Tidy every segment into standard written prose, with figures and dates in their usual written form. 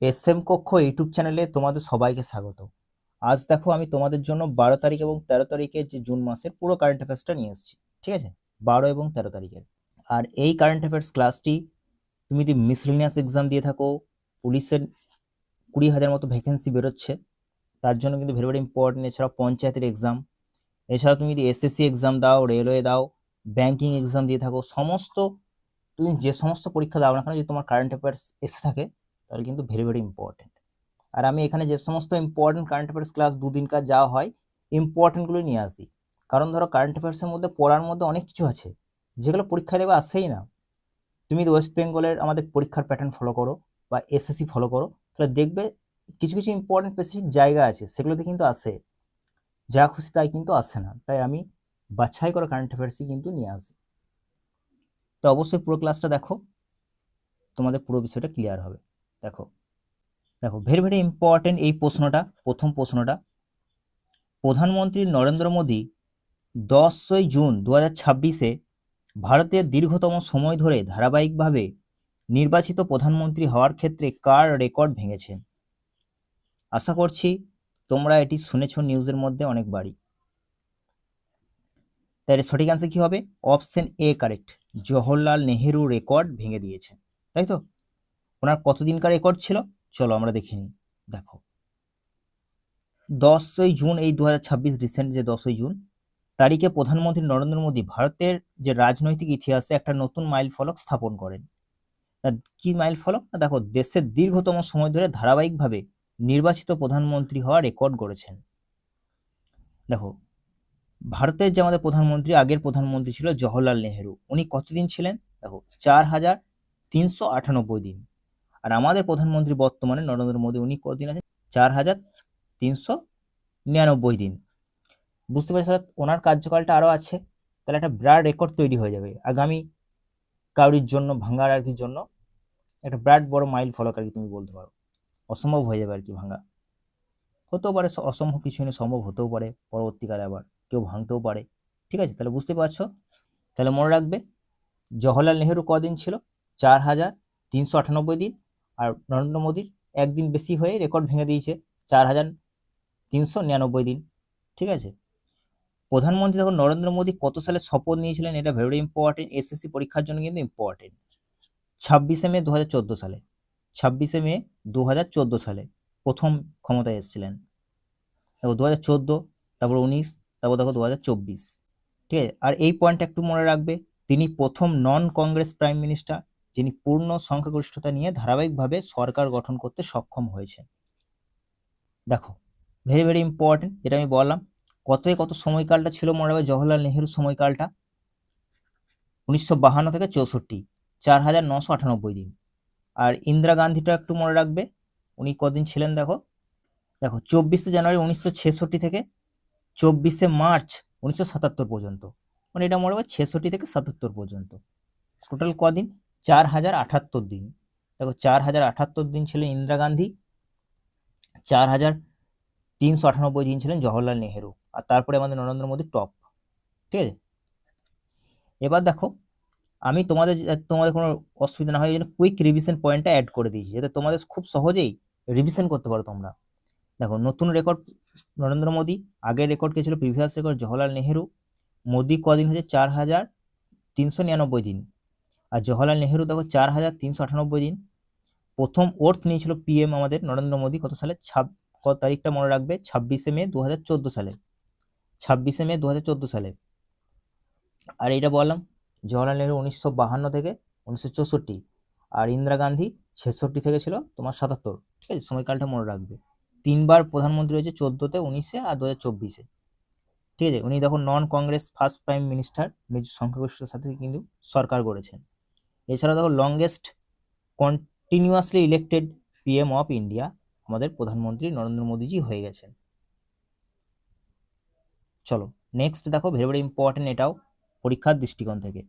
SM কক্ষ YouTube চ্যানেলে তোমাদের সবাইকে স্বাগত। আজ দেখো আমি তোমাদের জন্য 12 তারিখ এবং 13 তারিখে যে জুন মাসের পুরো কারেন্ট অ্যাফেয়ার্সটা নিয়ে এসেছি। ঠিক আছে, 12 এবং 13 তারিখের। আর এই কারেন্ট অ্যাফেয়ার্স ক্লাসটি তুমি যদি মিসলিনিয়াস এক্সাম দিয়ে থাকো, পুলিশের 20,000 মতো ভ্যাকেন্সি বেরোচ্ছে, তার জন্য কিন্তু ভেরি ভেরি ইম্পর্টেন্ট। এছাড়াও পঞ্চায়েতের এক্সাম, এছাড়াও তুমি যদি এসএসসি এক্সাম দাও, রেলওয়ে দাও, ব্যাংকিং এক্সাম দিয়ে থাকো, তুমি যে সমস্ত পরীক্ষা দাও না কেন, যদি তোমার কারেন্ট অ্যাফেয়ার্স এসে থাকে তাহলে কিন্তু ভেরি ভেরি ইম্পর্টেন্ট। আর আমি এখানে যে সমস্ত ইম্পর্টেন্ট কারেন্ট অ্যাফেয়ার্স ক্লাস দুদিনকার যাওয়া হয়, ইম্পর্টেন্টগুলো নিয়ে আসি। কারণ ধরো কারেন্ট অ্যাফেয়ার্সের মধ্যে পড়ার মধ্যে অনেক কিছু আছে যেগুলো পরীক্ষা দেবে আসেই না। তুমি যদি ওয়েস্ট বেঙ্গলের আমাদের পরীক্ষার প্যাটার্ন ফলো করো বা এসএসসি ফলো করো, তাহলে দেখবে কিছু কিছু ইম্পর্টেন্ট স্পেসিফিক জায়গা আছে, সেগুলোতে কিন্তু আসে, যা খুশি তাই কিন্তু আসে না। তাই আমি বাছাই করে কারেন্ট অ্যাফেয়ার্সই কিন্তু নিয়ে আসি। তো অবশ্যই পুরো ক্লাসটা দেখো, তোমাদের পুরো বিষয়টা ক্লিয়ার হবে। দেখো দেখো ভেরি ভেরি ইম্পর্টেন্ট এই প্রশ্নটা, প্রথম প্রশ্নটা। প্রধানমন্ত্রী নরেন্দ্র মোদী 10ই জুন 2026-এ ভারতের দীর্ঘতম সময় ধরে ধারাবাহিকভাবে নির্বাচিত প্রধানমন্ত্রী হওয়ার ক্ষেত্রে কার রেকর্ড ভেঙেছেন? আশা করছি তোমরা এটি শুনেছ নিউজের মধ্যে অনেকবারই। তাই সঠিক অ্যান্সার কি হবে? Option A correct, Jawaharlal Nehru record ভেঙে দিয়েছেন। তাই তো? ওনার কতদিনকার রেকর্ড ছিল? চলো আমরা দেখে নিই। দেখো 10ই জুন, এই 2026 রিসেন্ট যে 10ই জুন তারিখে প্রধানমন্ত্রী নরেন্দ্র মোদী ভারতের যে রাজনৈতিক ইতিহাসে একটা নতুন মাইল ফলক স্থাপন করেন। কি মাইল ফলক? না দেখো, দেশের দীর্ঘতম সময় ধরে ধারাবাহিকভাবে নির্বাচিত প্রধানমন্ত্রী হওয়ার রেকর্ড গড়েছেন। দেখো ভারতের যে আমাদের প্রধানমন্ত্রী, আগের প্রধানমন্ত্রী ছিল জওহরলাল নেহেরু। উনি কতদিন ছিলেন? দেখো 4,398 দিন। আর আমাদের প্রধানমন্ত্রী বর্তমানে নরেন্দ্র মোদী, উনি কতদিন আছেন? 4,399 দিন। বুঝতে পারছি ওনার কার্যকালটা আরও আছে, তাহলে একটা বিরাট রেকর্ড তৈরি হয়ে যাবে আগামী কাউরির জন্য ভাঙার আর কি জন্য। একটা বিরাট বড় মাইল ফলক আর কি তুমি বলতে পারো। অসম্ভব হয়ে যাবে আর কি ভাঙা। হতেও পারে, অসম্ভব কিছু নেই, সম্ভব হতেও পারে পরবর্তীকালে, আবার কেউ ভাঙতেও পারে। ঠিক আছে, তাহলে বুঝতে পারছো। তাহলে মনে রাখবে জওহরলাল নেহেরু কদিন ছিল? 4,398 দিন। আর নরেন্দ্র মোদীর একদিন বেশি হয়ে রেকর্ড ভেঙে দিয়েছে, 4,399 দিন। ঠিক আছে। প্রধানমন্ত্রী তখন নরেন্দ্র মোদী কত সালে শপথ নিয়েছিলেন? এটা ভেরি ইম্পর্টেন্ট, এসএসসি পরীক্ষার জন্য কিন্তু ইম্পর্টেন্ট। 26শে মে 2014 সালে। 26শে মে 2014 সালে প্রথম ক্ষমতায় এসেছিলেন। দেখো 2014, তারপর 19, তারপর দেখো 2024। ঠিক আছে। আর এই পয়েন্টটা একটু মনে রাখবে, তিনি প্রথম নন কংগ্রেস প্রাইম মিনিস্টার যিনি পূর্ণ সংখ্যাগরিষ্ঠতা নিয়ে ধারাবাহিকভাবে সরকার গঠন করতে সক্ষম হয়েছেন। দেখো ভেরি ভেরি ইম্পর্টেন্ট, যেটা আমি বললাম। কত সময়কালটা ছিল মনে রাখবে? জওহরলাল নেহেরু সময়কালটা 1952 থেকে 64, 4,998 দিন। আর ইন্দিরা গান্ধীটা একটু মনে রাখবে, উনি কদিন ছিলেন? দেখো দেখো 24শে জানুয়ারি 1966 থেকে 24শে মার্চ 1977 পর্যন্ত। মানে এটা মনে রাখবে 66 থেকে 77 পর্যন্ত। টোটাল কদিন? 4,078 দিন। দেখো 4,078 দিন ছিলেন ইন্দিরা গান্ধী, 4,398 দিন ছিলেন জওহরলাল নেহেরু। আর তারপরে আমাদের নরেন্দ্র মোদী টপ। ঠিক আছে। এবার দেখো আমি তোমাদের কোনো অসুবিধা না হয় এই জন্য কুইক রিভিশন পয়েন্টটা অ্যাড করে দিয়েছি, যাতে তোমাদের খুব সহজেই রিভিশন করতে পারো তোমরা। দেখো নতুন রেকর্ড নরেন্দ্র মোদী, আগের রেকর্ড কে ছিল প্রিভিয়াস রেকর্ড জওহরলাল নেহেরু। মোদী কদিন হচ্ছে? 4,399 দিন। আর জওহরলাল নেহেরু দেখো 4,398 দিন। প্রথম ওর্থ নিয়েছিল পিএম আমাদের নরেন্দ্র মোদী কত সালে? কত তারিখটা মনে রাখবে? 26শে মে 2014 সালে। 26শে মে 2014 সালে। আর এটা বললাম জওহরলাল নেহেরু 1952 থেকে 1964, আর ইন্দিরা গান্ধী 66 থেকে ছিল তোমার 77। ঠিক আছে, সময়কালটা মনে রাখবে। তিনবার প্রধানমন্ত্রী হয়েছে, 14-তে, 19-এ আর 2024-এ। ঠিক আছে। উনি দেখো নন কংগ্রেস ফার্স্ট প্রাইম মিনিস্টার, নিজ সংখ্যাগরিষ্ঠতার সাথে কিন্তু সরকার গড়েছেন। এছাড়া দেখো longest continuously elected PM of India আমাদের প্রধানমন্ত্রী নরেন্দ্র মোদীজি হয়ে গেছেন। চলো নেক্সট দেখো, ভেরি ভেরি ইম্পর্টেন্ট এটাও পরীক্ষার দৃষ্টিকোণ থেকে।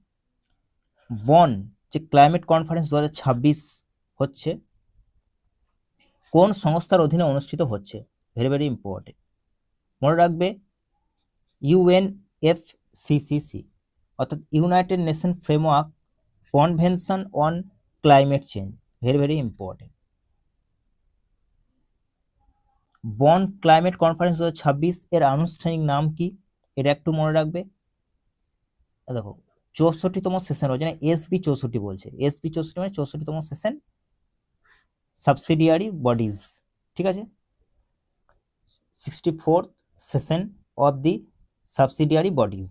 বন যে ক্লাইমেট কনফারেন্স 2026 হচ্ছে, কোন সংস্থার অধীনে অনুষ্ঠিত হচ্ছে? ভেরি ভেরি ইম্পর্টেন্ট, মনে রাখবে ইউএনএফসিসিসি, অর্থাৎ United nation framework convention on climate change. Very very important. বন ক্লাইমেট কনফারেন্স 2026 এর আনুষ্ঠানিক নাম কি, এটা একটু মনে রাখবে। দেখো 64তম সেশন রয়েছে, এসবি 64 বলছে, এসবি 64 মানে 64তম সেশন সাবসিডিয়ারি বডিজ, ঠিক আছে, 64th session of the subsidiary bodies,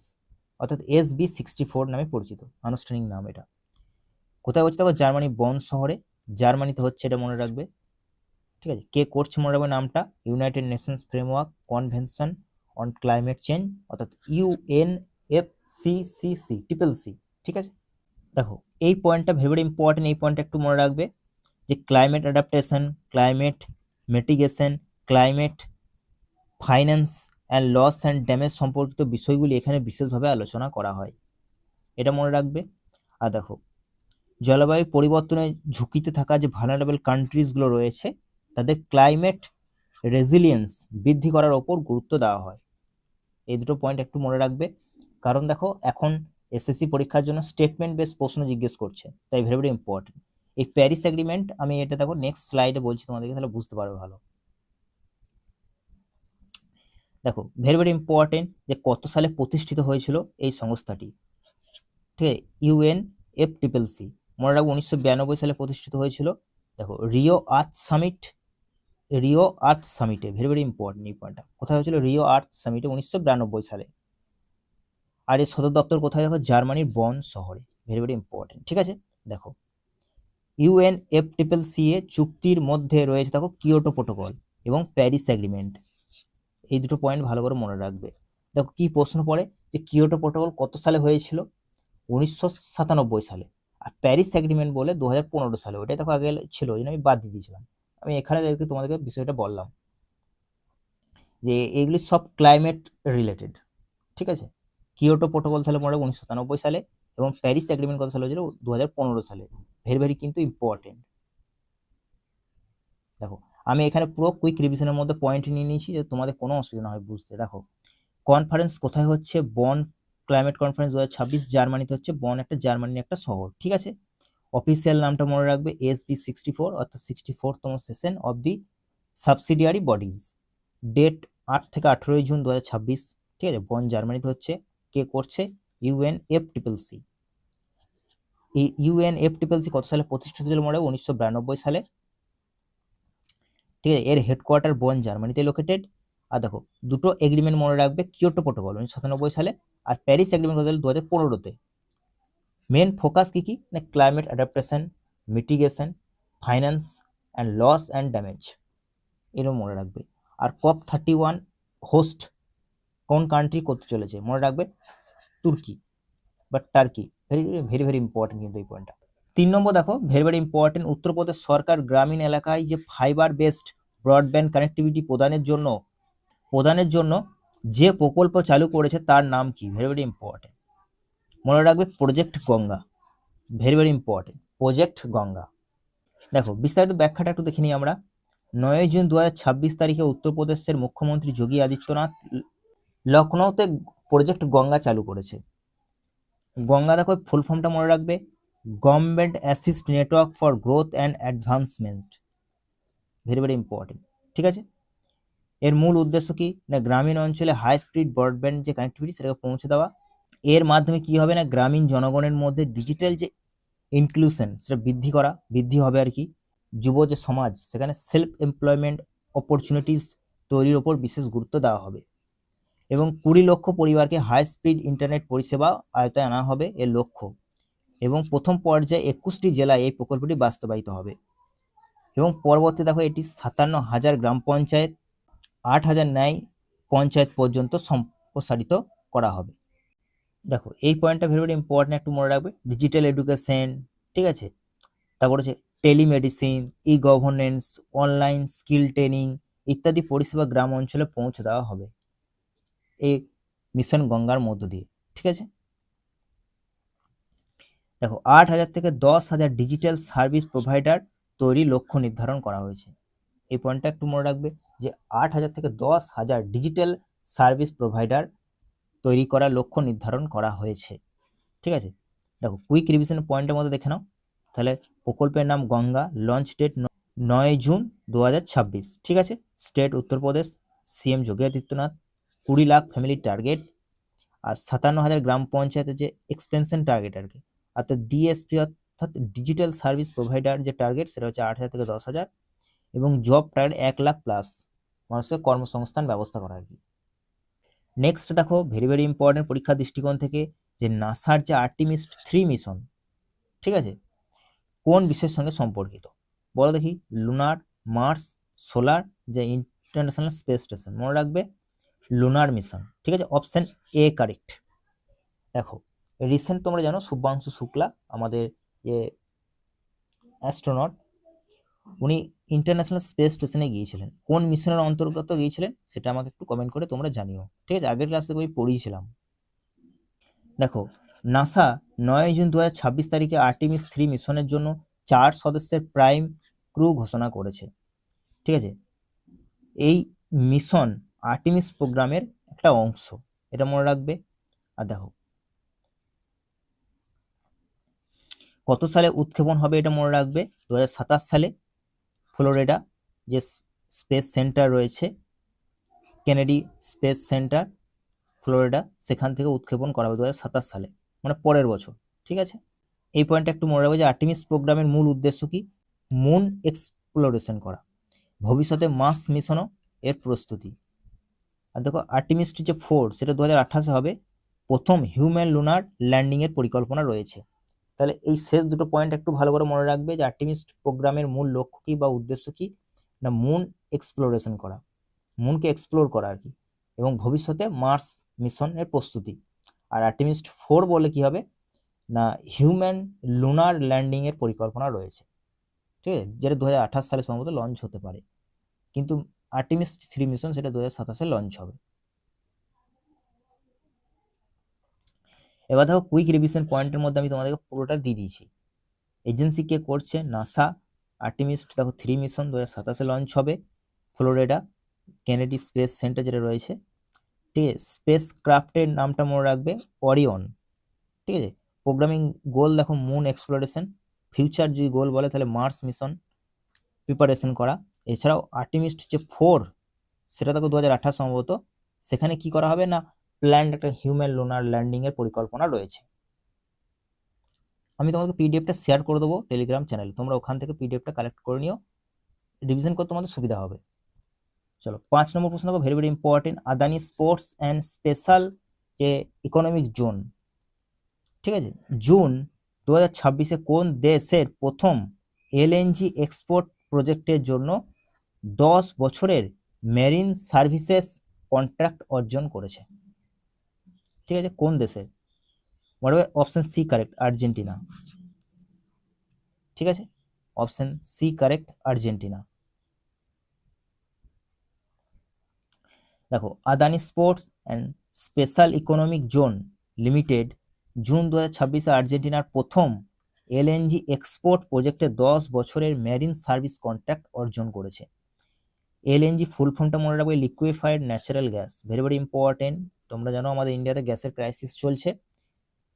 অর্থাৎ এসবি 64 নামে পরিচিত, আনুষ্ঠানিক নাম এটা। কোথায় হচ্ছে দেখো জার্মানি বন শহরে, জার্মানিতে হচ্ছে, এটা মনে রাখবে, ঠিক আছে। কে করছে মনে রাখবে নামটা, United Nations framework convention on climate change, অর্থাৎ ইউএনএফসিসিসি ট্রিপল সি, ঠিক আছে। দেখো এই পয়েন্টটা ভেরি ইম্পর্টেন্ট, এই পয়েন্টটা একটু মনে রাখবে যে climate adaptation, climate mitigation, climate finance and loss and damage সম্পর্কিত বিষয়গুলি এখানে বিশেষভাবে আলোচনা করা হয়, এটা মনে রাখবে। আর দেখো জলবায়ু পরিবর্তনের ঝুঁকিতে থাকা যে ভালনারেবল কান্ট্রিজগুলো রয়েছে তাদের ক্লাইমেট রেজিলিয়েন্স বৃদ্ধি করার ওপর গুরুত্ব দেওয়া হয়, এই দুটো পয়েন্ট একটু মনে রাখবে। কারণ দেখো এখন এসএসসি পরীক্ষার জন্য স্টেটমেন্ট বেস প্রশ্ন জিজ্ঞেস করছে, তাই ভেরি ইম্পর্টেন্ট। এই প্যারিস এগ্রিমেন্ট আমি এটা দেখো নেক্সট স্লাইডে বলছি তোমাদেরকে, তাহলে বুঝতে পারবে ভালো। দেখো ভেরি ইম্পর্টেন্ট যে কত সালে প্রতিষ্ঠিত হয়েছিল এই সংস্থাটি, ঠিক আছে, ইউএনএফসিসি, মনে রাখবো 1992 সালে প্রতিষ্ঠিত হয়েছিল। দেখো রিও আর্থ সামিটে ভেরি ইম্পর্টেন্ট এই পয়েন্টটা, কোথায় হয়েছিল, রিও আর্থ সামিটে 1992 সালে। আর এর সদর দপ্তর কোথায়, দেখো জার্মানির বন শহরে, ভেরি ইম্পর্টেন্ট, ঠিক আছে। দেখো ইউএনএফসিসি চুক্তির মধ্যে রয়েছে দেখো কিয়োটো প্রোটোকল এবং প্যারিস এগ্রিমেন্ট, এই দুটো পয়েন্ট ভালো করে মনে রাখবে। দেখো কি প্রশ্ন পড়ে যে কিয়োটো প্রোটোকল কত সালে হয়েছিল, 1997 সালে, আর প্যারিস এগ্রিমেন্ট বলে 2015 সালে, ওইটাই দেখো আগে ছিল, ওই জন্য আমি বাদ দিয়ে দিয়েছিলাম। আমি এখানে তোমাদেরকে বিষয়টা বললাম যে এগুলি সব ক্লাইমেট রিলেটেড, ঠিক আছে। কিয়োটো প্রোটোকল তাহলে মনে রাখবো 1997 সালে, এবং প্যারিস এগ্রিমেন্ট কত সালে হয়েছিল, 2015 সালে, ভেরি কিন্তু ইম্পর্টেন্ট। দেখো আমি এখানে পুরো কুইক রিভিশনের মধ্যে পয়েন্ট নিয়ে নিয়েছি যে তোমাদের কোনো অসুবিধা না হয় বুঝতে। দেখো কনফারেন্স কোথায় হচ্ছে, বন ক্লাইমেট কনফারেন্স 2026 জার্মানিতে হচ্ছে, বন একটা জার্মানির একটা শহর, ঠিক আছে। অফিসিয়াল নামটা মনে রাখবে এসবি 64, অর্থাৎ 64তম session of the subsidiary bodies, date 8 থেকে 18 জুন 2026, ঠিক আছে। বন জার্মানিতে হচ্ছে, কে করছে, ইউএনএফসিসি। এই ইউএনএফসিসি কত সালে প্রতিষ্ঠিত হয়েছিল মনে রাখবে, 1992 সালে, ঠিক আছে। এর হেডকোয়ার্টার বন জার্মানিতে লোকেটেড। আর দেখো দুটো এগ্রিমেন্ট মনে রাখবে, কিয়োটো প্রোটোকল 1997 সালে, আর প্যারিস এগ্রিমেন্ট কত সালে, 2015-তে। মেন ফোকাস কি কি না, climate adaptation, mitigation, finance and loss and damage, এরকম মনে রাখবে। আর COP31 হোস্ট কোন কান্ট্রি করতে চলেছে, মনে রাখবে তুর্কি বা টার্কি, ভেরি ইম্পর্টেন্ট কিন্তু এই পয়েন্টটা। 3 নম্বর দেখো ভেরি ইম্পর্টেন্ট, উত্তরপ্রদেশ সরকার গ্রামীণ এলাকায় যে ফাইবার বেসড ব্রডব্যান্ড কানেক্টিভিটি প্রদানের জন্য যে প্রকল্প চালু করেছে তার নাম কি, ভেরি ইম্পর্টেন্ট, মনে রাখবে project Ganga, very important, project Ganga. দেখো বিস্তারিত ব্যাখ্যাটা একটু দেখে নিই আমরা। 9 জুন 2026 তারিখে উত্তরপ্রদেশের মুখ্যমন্ত্রী যোগী আদিত্যনাথ লখনৌতে প্রজেক্ট গঙ্গা চালু করেছে। গঙ্গা দেখো ফুল ফর্মটা মনে রাখবে, government assist network for growth and advancement, very important, ঠিক আছে। এর মূল উদ্দেশ্য কি না, গ্রামীণ অঞ্চলে হাই স্পিড ব্রডব্যান্ড যে কানেক্টিভিটি সেটাকে পৌঁছে দেওয়া। এর মাধ্যমে কি হবে না, গ্রামীণ জনগণের মধ্যে ডিজিটাল যে ইনক্লুশন সেটা বৃদ্ধি হবে আর কি। যুব যে সমাজ সেখানে সেলফ এমপ্লয়মেন্ট অপরচুনিটিস তৈরির ওপর বিশেষ গুরুত্ব দেওয়া হবে, এবং 20 লক্ষ পরিবারকে হাই স্পিড ইন্টারনেট পরিষেবা আয়তায় আনা হবে এর লক্ষ্য, এবং প্রথম পর্যায়ে 21টি জেলায় এই প্রকল্পটি বাস্তবায়িত হবে, এবং পরবর্তী দেখো এটি 57,000 গ্রাম পঞ্চায়েত, 8,000 ন্যায় পঞ্চায়েত পর্যন্ত সম্প্রসারিত করা হবে। দেখো এই পয়েন্টটা ভেরি ইম্পর্টেন্ট, একটু মনে রাখবে, ডিজিটাল এডুকেশন, ঠিক আছে। তারপর হচ্ছে টেলিমেডিসিন, ই গভর্নেন্স, অনলাইন স্কিল ট্রেনিং ইত্যাদি পরিষেবা গ্রাম অঞ্চলে পৌঁছে দেওয়া হবে এই মিশন গঙ্গার মধ্য দিয়ে, ঠিক আছে। দেখো 8,000 থেকে 10,000 ডিজিটাল সার্ভিস প্রোভাইডার তৈরি লক্ষ্য নির্ধারণ করা হয়েছে, এই পয়েন্টটা একটু মনে রাখবে যে 8,000 থেকে 10,000 ডিজিটাল সার্ভিস প্রোভাইডার তৈরি করার লক্ষ্য নির্ধারণ করা হয়েছে, ঠিক আছে। দেখো কুইক রিভিশন পয়েন্টের মধ্যে দেখে নাও, তাহলে প্রকল্পের নাম গঙ্গা, লঞ্চ ডেট 9 জুন 2026, ঠিক আছে। State Uttar Pradesh, CM Yogi Adityanath, 20 lakh family target, আর 57,000 গ্রাম পঞ্চায়েতের যে এক্সপেনশন টার্গেট আর কি, অর্থাৎ ডিএসপি অর্থাৎ ডিজিটাল সার্ভিস প্রোভাইডার যে টার্গেট সেটা হচ্ছে 8,000 থেকে 10,000, এবং জব টার্গেট 1 লাখ প্লাস মানুষের কর্মসংস্থান ব্যবস্থা করা আর কি। নেক্সট দেখো, ভেরি ভেরি ইম্পর্টেন্ট পরীক্ষার দৃষ্টিকোণ থেকে, যে নাসার যে আর্টিমিস 3 মিশন, ঠিক আছে, কোন বিষয়ের সঙ্গে সম্পর্কিত বলো দেখি? লুনার, মার্স, সোলার, যে ইন্টারন্যাশনাল স্পেস স্টেশন, মনে রাখবে লুনার মিশন, ঠিক আছে। Option A correct. দেখো, রিসেন্ট তোমরা জানো শুভ্রাংশু শুক্লা আমাদের যে অ্যাস্ট্রোনট, উনি ইন্টারন্যাশনাল স্পেস স্টেশনে গিয়েছিলেন। কোন মিশনের অন্তর্গত গিয়েছিলেন সেটা আমাকে একটু কমেন্ট করে তোমরা জানিও, ঠিক আছে। আগের ক্লাসে আমি পড়িয়েছিলাম। দেখো, নাসা 9 জুন 2026 তারিখে আর্টিমিস 3 মিশনের জন্য 4 সদস্যের প্রাইম ক্রু ঘোষণা করেছে, ঠিক আছে। এই মিশন আর্টিমিস প্রোগ্রামের একটা অংশ, এটা মনে রাখবে। আর দেখো, কত সালে উৎক্ষেপণ হবে এটা মনে রাখবে, 2027 সালে ফ্লোরিডা যে স্পেস সেন্টার রয়েছে, কেনেডি স্পেস সেন্টার ফ্লোরিডা, সেখান থেকে উৎক্ষেপণ করা হবে 2027 সালে, মানে পরের বছর, ঠিক আছে। এই পয়েন্টটা একটু মনে রাখবে যে আর্টিমিস প্রোগ্রামের মূল উদ্দেশ্য কি? মুন এক্সপ্লোরেশন করা, ভবিষ্যতে মার্স মিশনও এর প্রস্তুতি। আর দেখো, আর্টিমিস 4 সেটা 2028 হবে, প্রথম হিউম্যান লুনার ল্যান্ডিং এর পরিকল্পনা রয়েছে। তাহলে এই শেষ দুটো পয়েন্ট একটু ভালো করে মনে রাখবে যে আর্টিমিস প্রোগ্রামের মূল লক্ষ্য কি বা উদ্দেশ্য কি, না মুন এক্সপ্লোরেশন করা, মুনকে এক্সপ্লোর করা আর কি, এবং ভবিষ্যতে মার্স মিশনের প্রস্তুতি। আর আর্টিমিস 4 বলে কি হবে, না হিউম্যান লুনার ল্যান্ডিং এর পরিকল্পনা রয়েছে, ঠিক আছে, যেটা 2028 সালে সম্ভবত লঞ্চ হতে পারে, কিন্তু আর্টিমিস 3 মিশন সেটা 2027 লঞ্চ হবে। এবার দেখো, কুইক রিভিশন পয়েন্টের মধ্যে আমি তোমাদেরকে পুরোটা দিয়ে দিয়েছি। এজেন্সি কে করছে? নাসা। আর্টিমিস 3 মিশন 2027 লঞ্চ হবে, ফ্লোরিডা কেনেডি স্পেস সেন্টার যেটা রয়েছে, ঠিক আছে। স্পেস ক্রাফটের নামটা মনে রাখবে অরিয়ন, ঠিক আছে। প্রোগ্রামিং গোল দেখো মুন এক্সপ্লোরেশন, ফিউচার যদি গোল বলে তাহলে মার্স মিশন প্রিপারেশন করা। এছাড়াও আর্টিমিস 4 সেটা দেখো 2028 সম্ভবত, সেখানে কি করা হবে, না প্ল্যান্ড একটা হিউম্যান লুনার ল্যান্ডিং এর পরিকল্পনা রয়েছে। আমি তোমাকে পিডিএফটা শেয়ার করে দেবো টেলিগ্রাম চ্যানেলে, তোমরা ওখান থেকে পিডিএফটা কালেক্ট করে নিও, রিভিশন করতে তোমাদের সুবিধা হবে। চলো 5 নম্বর প্রশ্ন দেখো, very very important, Adani sports and special যে ইকোনমিক জোন, ঠিক আছে, জুন 2026 কোন দেশের প্রথম এলএনজি এক্সপোর্ট প্রজেক্টের জন্য 10 বছরের মেরিন সার্ভিসেস কন্ট্রাক্ট অর্জন করেছে, ঠিক আছে, কোন দেশের? মনে হবে অপশন সি কারেক্ট, আর্জেন্টিনা, ঠিক আছে, অপশন সি কারেক্ট, আর্জেন্টিনা। দেখো, Adani sports and special economic zone limited June 2026 আর্জেন্টিনার প্রথম এলএনজি এক্সপোর্ট প্রজেক্টে 10 বছরের মেরিন সার্ভিস কন্ট্রাক্ট অর্জন করেছে। এলএনজি ফুল ফর্মটা মনে রাখবে, liquefied natural gas, very very important. তোমরা জানো আমাদের ইন্ডিয়াতে গ্যাসের ক্রাইসিস চলছে,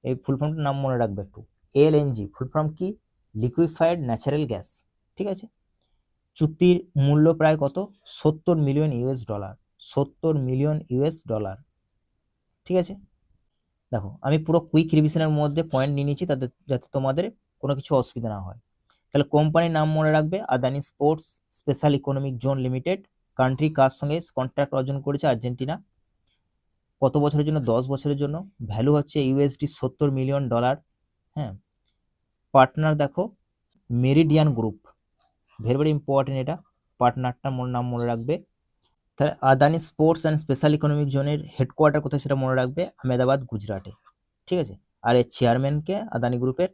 এই ফুল ফর্মটার নাম মনে রাখবে একটু। এলএনজি ফুল ফর্ম কি? লিকুইফাইড ন্যাচারাল গ্যাস, ঠিক আছে। চুক্তির মূল্য প্রায় কত? 70 million US dollar, 70 million US dollar, ঠিক আছে। দেখো, আমি পুরো কুইক রিভিশনের মধ্যে পয়েন্ট নিয়ে নিচ্ছি তাদের, যাতে তোমাদের কোনো কিছু অসুবিধা না হয়। তাহলে কোম্পানির নাম মনে রাখবে Adani sports special economic zone limited. Country কার সঙ্গে কন্ট্রাক্ট অর্জন করেছে? আর্জেন্টিনা। কত বছরের জন্য? 10 বছরের জন্য। ভ্যালু হচ্ছে ইউএসডি 70 মিলিয়ন ডলার। হ্যাঁ, পার্টনার দেখো Meridian group, very very important, এটা পার্টনারটা নাম মনে রাখবে। তাহলে Adani sports and special economic জোনের হেডকোয়ার্টার কোথায় সেটা মনে রাখবে, আহমেদাবাদ, গুজরাটে, ঠিক আছে। আর এর চেয়ারম্যানকে আদানি গ্রুপের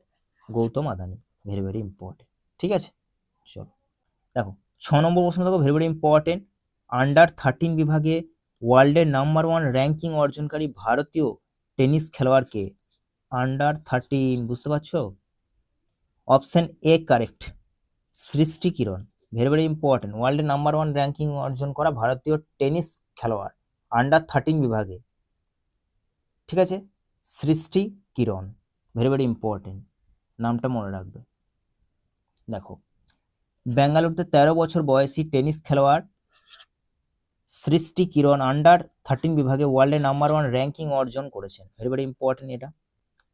Gautam Adani, very very important, ঠিক আছে। চলো দেখো, 6 নম্বর প্রশ্ন দেখো, ভেরি ভেরি ইম্পর্টেন্ট, আন্ডার 13 বিভাগে ওয়ার্ল্ডের নাম্বার 1 র্যাঙ্কিং অর্জনকারী ভারতীয় টেনিস খেলোয়াড়কে? আন্ডার 13, বুঝতে পারছো? অপশন এ কারেক্ট, সৃষ্টি কিরণ, ভেরি ভেরি ইম্পর্টেন্ট, ওয়ার্ল্ডের নাম্বার 1 র্যাঙ্কিং অর্জন করা ভারতীয় টেনিস খেলোয়াড় আন্ডার 13 বিভাগে, ঠিক আছে, সৃষ্টি কিরণ, ভেরি ভেরি ইম্পর্টেন্ট, নামটা মনে রাখবে। দেখো, বেঙ্গালুরুতে 13 বছর বয়সী টেনিস খেলোয়াড় সৃষ্টি কিরণ আন্ডার 13 বিভাগে ওয়ার্ল্ডের নাম্বার 1 র্যাঙ্কিং অর্জন করেছেন। ভেরি ভেরি ইম্পর্টেন্ট এটা,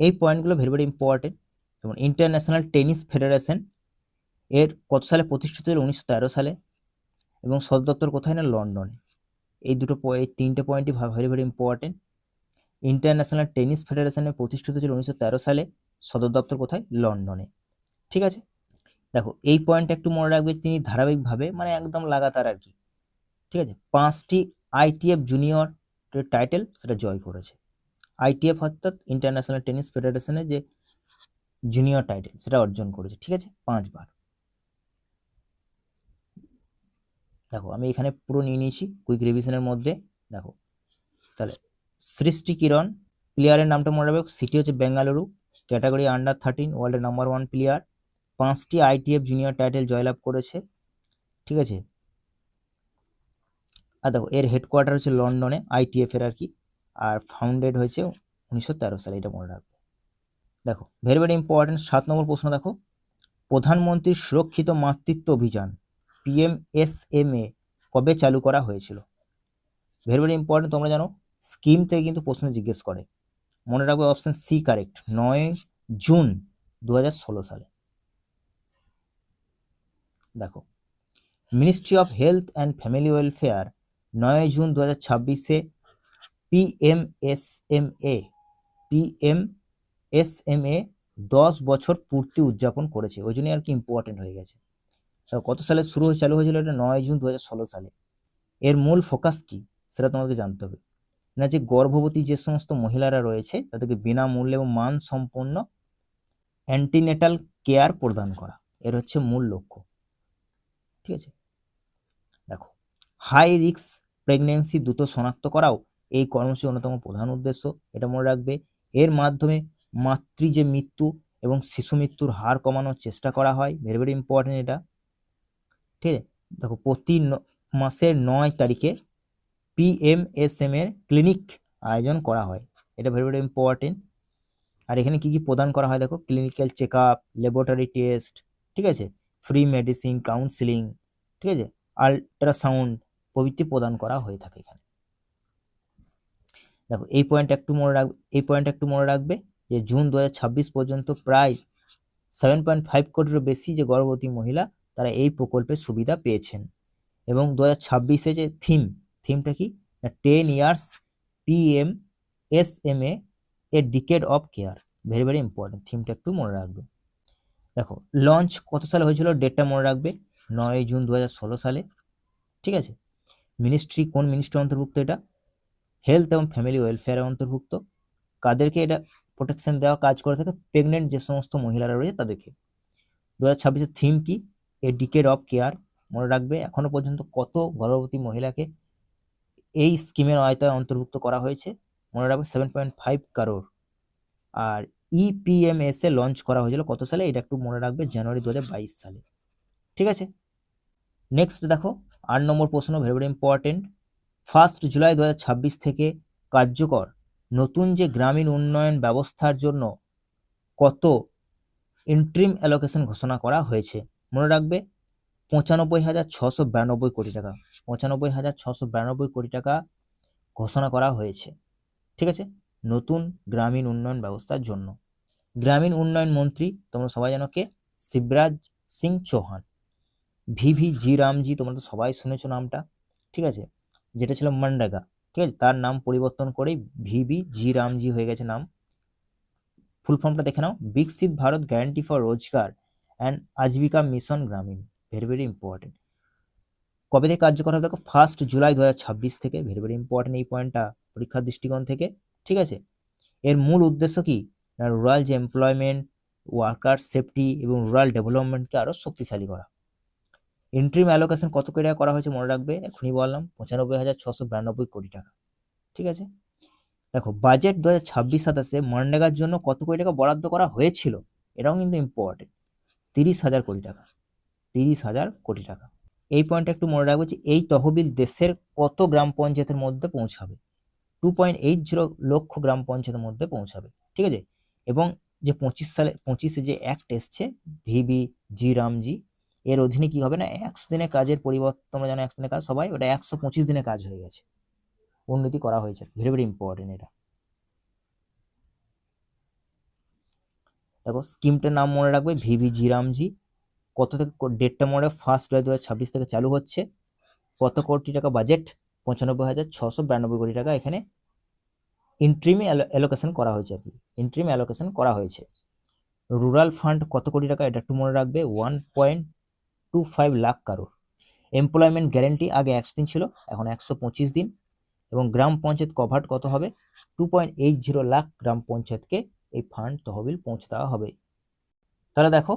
এই পয়েন্টগুলো ভেরি ভেরি ইম্পর্টেন্ট। যেমন ইন্টারন্যাশনাল টেনিস ফেডারেশন এর কত সালে প্রতিষ্ঠিত হল? 1913 সালে। এবং সদর দপ্তর কোথায়? না লন্ডনে। এই তিনটে পয়েন্টই very very important. International tennis ফেডারেশনে প্রতিষ্ঠিত ছিল 1913 সালে, সদর দপ্তর কোথায়? লন্ডনে। ঠিক আছে, দেখো এই পয়েন্টটা একটু মনে রাখবে, তিনি ধারাবাহিকভাবে মানে একদম লাগাতার আর কি, ঠিক আছে, 5টি ITF জুনিয়র টাইটেল সেটা জয় করেছে। ITF অর্থাৎ ইন্টারন্যাশনাল টেনিস ফেডারেশনের যে জুনিয়র টাইটেল সেটা অর্জন করেছে, ঠিক আছে, 5বার। দেখো আমি এখানে পুরো নিয়ে নিয়েছি কুইক রিভিশনের মধ্যে। দেখো তাহলে সৃষ্টি কিরণ, প্লেয়ারের নামটা মনে রাখবে, সিটি হচ্ছে বেঙ্গালুরু, ক্যাটাগরি আন্ডার 13, ওয়ার্ল্ডের নাম্বার 1 প্লেয়ার, 5টি ITF জুনিয়র টাইটেল জয়লাভ করেছে, ঠিক আছে। আর দেখো এর হেডকোয়ার্টার হচ্ছে লন্ডনে, ITF এর আর কি, আর ফাউন্ডেড হয়েছে 1913 সালে, এটা মনে রাখবে। দেখো ভেরি ভেরি ইম্পর্টেন্ট 7 নম্বর প্রশ্ন, দেখো প্রধানমন্ত্রী সুরক্ষিত মাতৃত্ব অভিযান PMSMA কবে চালু করা হয়েছিল? ভেরি ভেরি ইম্পর্টেন্ট, তোমরা জানো স্কিম থেকে কিন্তু প্রশ্ন জিজ্ঞেস করে, মনে রাখবে অপশন সি কারেক্ট, 9 জুন 2016 সালে। দেখো ministry of health and family welfare 9 June 2026-এ PMSMA 10 বছর পূর্তি উদযাপন করেছে, ওই জন্যই আর কি ইম্পর্টেন্ট হয়ে গেছে। কত সালে চালু হয়েছিল? এটা 9 জুন 2016 সালে। এর মূল ফোকাস কি সেটা তোমাকে জানতে হবে না, যে গর্ভবতী যে সমস্ত মহিলারা রয়েছে তাদেরকে বিনামূল্যে এবং মানসম্পন্ন অ্যান্টিনেটাল কেয়ার প্রদান করা, এর হচ্ছে মূল লক্ষ্য, ঠিক আছে। দেখো হাই রিস্ক প্রেগনেন্সি দ্রুত শনাক্ত করাও এই কর্মসূচির অন্যতম প্রধান উদ্দেশ্য, এটা মনে রাখবে। এর মাধ্যমে মাতৃ যে মৃত্যু এবং শিশু মৃত্যুর হার কমানোর চেষ্টা করা হয়, ভেরি ভেরি ইম্পর্টেন্ট এটা, ঠিক আছে। দেখো প্রতি মাসের 9 তারিখে PMSM এর ক্লিনিক আয়োজন করা হয়, এটা ভেরি ভেরি ইম্পর্টেন্ট। আর এখানে কি কি প্রদান করা হয়? দেখো clinical check up, laboratory test, ঠিক আছে, ফ্রি মেডিসিন, কাউন্সিলিং, ঠিক আছে, আল্ট্রাসাউন্ড প্রভৃতি প্রদান করা হয়ে থাকে এখানে। দেখো এই পয়েন্ট একটু মনে রাখবে যে জুন 2026 পর্যন্ত প্রায় 7.5 কোটিরও বেশি যে গর্ভবতী মহিলা তারা এই প্রকল্পের সুবিধা পেয়েছেন। এবং 2026-এ যে থিমটা কি? 10 years PMSMA A decade of care, very very important, থিমটা একটু মনে রাখবে। দেখো লঞ্চ কত সালে হয়েছিল? ডেটটা মনে রাখবে, 9 জুন 2016 সালে, ঠিক আছে। কোন মিনিস্ট্রি অন্তর্ভুক্ত? এটা হেলথ এবং ফ্যামিলি ওয়েলফেয়ারের অন্তর্ভুক্ত। কাদেরকে এটা প্রোটেকশন দেওয়া কাজ করে থাকে? প্রেগনেন্ট যে সমস্ত মহিলারা রয়েছে তাদেরকে। 2026-এর থিম কি? এ ডিকেড অফ কেয়ার, মনে রাখবে। এখনো পর্যন্ত কত গর্ভবতী মহিলাকে এই স্কিমের আওতায় অন্তর্ভুক্ত করা হয়েছে? মনে রাখবে 7.5 কারোর। আর EPMSA লঞ্চ করা হয়েছিল কত সালে? এটা একটু মনে রাখবে, জানুয়ারি 2022 সালে, ঠিক আছে। নেক্সট দেখো 8 নম্বর প্রশ্ন, ভেরি ভেরি ইম্পর্টেন্ট। 1 জুলাই 2026 থেকে কার্যকর নতুন যে গ্রামীণ উন্নয়ন ব্যবস্থার জন্য কত ইন্ট্রিম অ্যালোকেশন ঘোষণা করা হয়েছে? মনে রাখবে 95,692 কোটি টাকা, 95,692 কোটি টাকা ঘোষণা করা হয়েছে, ঠিক আছে, নতুন গ্রামীণ উন্নয়ন ব্যবস্থার জন্য। গ্রামীণ উন্নয়ন মন্ত্রী তোমরা সবাই জানো কে? শিবরাজ সিং চৌহান। VVG রামজি, তোমরা তো সবাই শুনেছো নামটা, ঠিক আছে, যেটা ছিল মনরেগা, ঠিক আছে, তার নাম পরিবর্তন করে VVG রামজি হয়ে গেছে নাম। ফুল ফর্মটা দেখে নাও, বিকশিত ভারত গ্যারান্টি ফর রোজগার অ্যান্ড আজীবিকা মিশন গ্রামীণ, ভেরি ভেরি ইম্পর্টেন্ট। কবে থেকে কার্যকর হবে? দেখো 1 জুলাই 2026 থেকে, ভেরি ভেরি ইম্পর্টেন্ট এই পয়েন্টটা পরীক্ষার দৃষ্টিকোণ থেকে, ঠিক আছে। এর মূল উদ্দেশ্য কি? না রুরাল যে এমপ্লয়মেন্ট, ওয়ার্কার সেফটি এবং রুরাল ডেভেলপমেন্টকে আরো শক্তিশালী করা। ইন্ট্রিম অ্যালোকেশন কত কোটি টাকা করা হয়েছে? মনে রাখবে, এখনই বললাম 95,692 কোটি টাকা, ঠিক আছে। দেখো বাজেট 2026-27-এ মনরেগার জন্য কত কোটি টাকা বরাদ্দ করা হয়েছিল? এটাও কিন্তু ইম্পর্টেন্ট, 30,000 কোটি টাকা, 30,000 কোটি টাকা। এই পয়েন্টটা একটু মনে রাখবে যে এই তহবিল দেশের কত গ্রাম পঞ্চায়েতের মধ্যে পৌঁছাবে? 2.80 লক্ষ গ্রাম পঞ্চায়েতের মধ্যে পৌঁছাবে, ঠিক আছে। এবং যে 25 সালে 25-এ যে অ্যাক্ট এসছে VVG রামজি, এর অধীনে কি হবে না, 100 দিনের কাজের পরিবর্তন, তোমরা জানো 100 দিনের কাজ সবাই, ওটা 125 দিনের কাজ হয়ে গেছে, উন্নতি করা হয়েছে। ভেরি ভেরি ইম্পর্টেন্ট এটা। দেখো স্কিমটার নাম মনে রাখবে, ভিভিজি রামজি। কত থেকে ডেটটা মনে রাখবে, 1 জুলাই 2026 থেকে চালু হচ্ছে। কত কোটি টাকা বাজেট, 95,692 কোটি টাকা এখানে ইন্ট্রিমে অ্যালোকেশন করা হয়েছে আর কি, ইন্ট্রিম অ্যালোকেশন করা হয়েছে। রুরাল ফান্ড কত কোটি টাকা, এটা একটু মনে রাখবে, 1.25 লাখ কারোর। এমপ্লয়মেন্ট গ্যারেন্টি আগে 100 দিন ছিল, এখন 125 দিন। এবং গ্রাম পঞ্চায়েত কভার্ড কত হবে, 2.80 লাখ গ্রাম পঞ্চায়েতকে এই ফান্ড তহবিল পৌঁছে দেওয়া হবে। তাহলে দেখো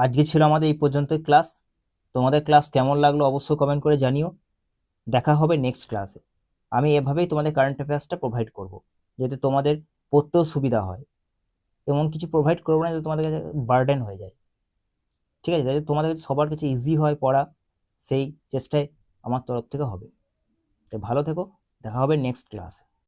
আজকে ছিল আমাদের এই পর্যন্ত ক্লাস। তোমাদের ক্লাস কেমন লাগলো অবশ্যই কমেন্ট করে জানিও। দেখা হবে নেক্সট ক্লাসে। আমি এভাবেই তোমাদের কারেন্ট অ্যাফেয়ার্সটা প্রোভাইড করব, যাতে তোমাদের পড়তেও সুবিধা হয়। এমন কিছু প্রোভাইড করবো না যাতে তোমাদের কাছে বার্ডেন হয়ে যায়, ঠিক আছে, যাতে তোমাদের সবার কাছে ইজি হয় পড়া, সেই চেষ্টায় আমার তরফ থেকে হবে। তো ভালো থেকো, দেখা হবে নেক্সট ক্লাসে।